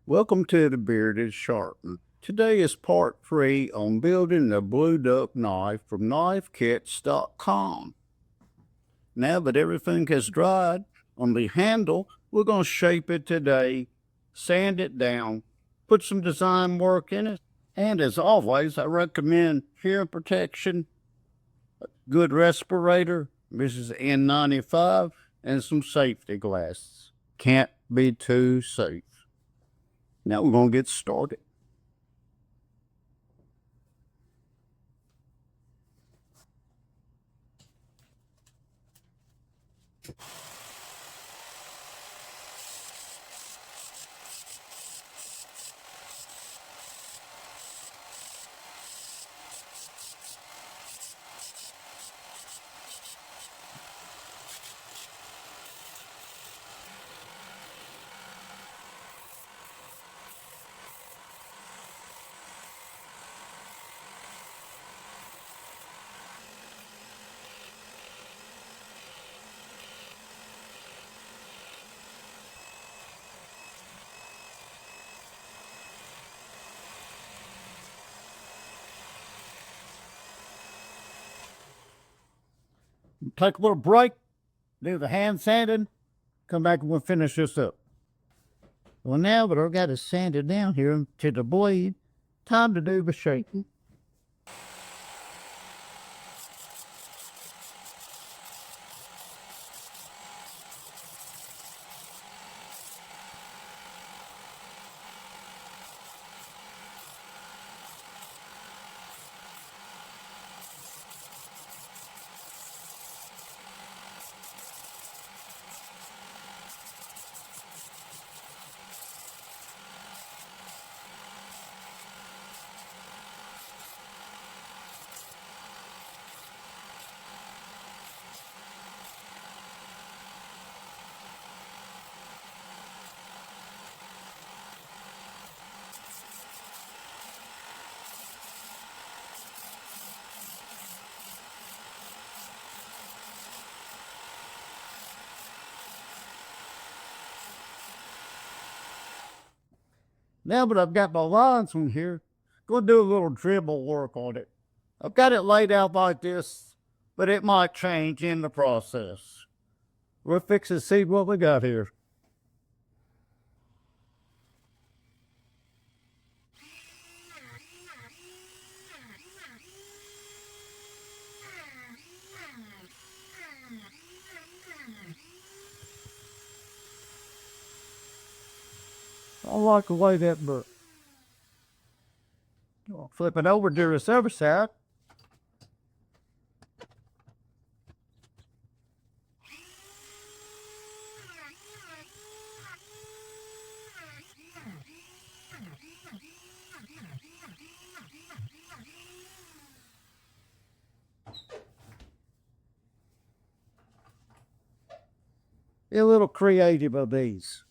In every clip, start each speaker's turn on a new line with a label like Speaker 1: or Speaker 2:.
Speaker 1: Welcome to the Bearded Sharpen. Today is part 3 on building the Blue Duck knife from knifekits.com. Now that everything has dried on the handle, we're going to shape it today, sand it down, put some design work in it, and as always, I recommend hearing protection, good respirator, this is N95, and some safety glasses. Can't be too safe. Now we're going to get started. Take a little break, do the hand sanding, come back and we'll finish this up. Well, now that I've got it sanded down here to the blade, time to do the shaping. Now that I've got my lines from here, go do a little dribble work on it. I've got it laid out like this, but it might change in the process. We'll fix and see what we got here. I like the way that works. Flip it over to this other side. Be a little creative of these.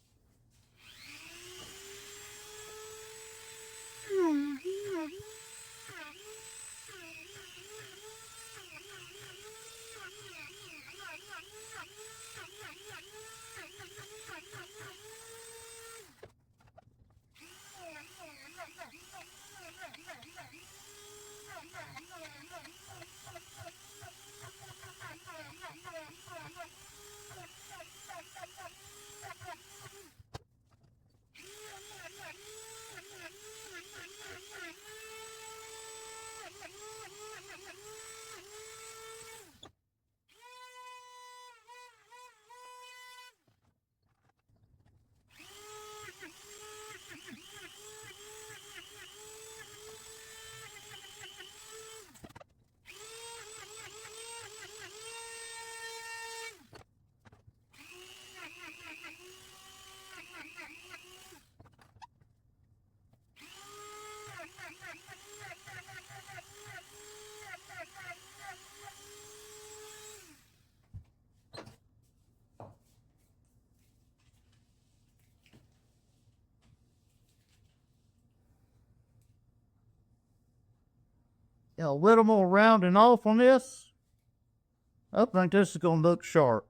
Speaker 1: A little more rounding off on this. I think this is going to look sharp.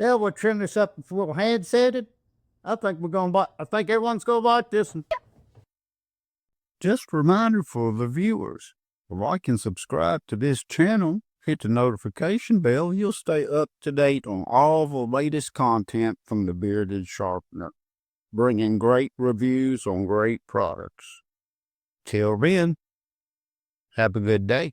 Speaker 1: Now we'll trim this up before we'll hand set it. I think everyone's gonna like this one. Just a reminder for the viewers, like and subscribe to this channel. Hit the notification bell. You'll stay up to date on all the latest content from the Bearded Sharpener, bringing great reviews on great products. Till then, have a good day.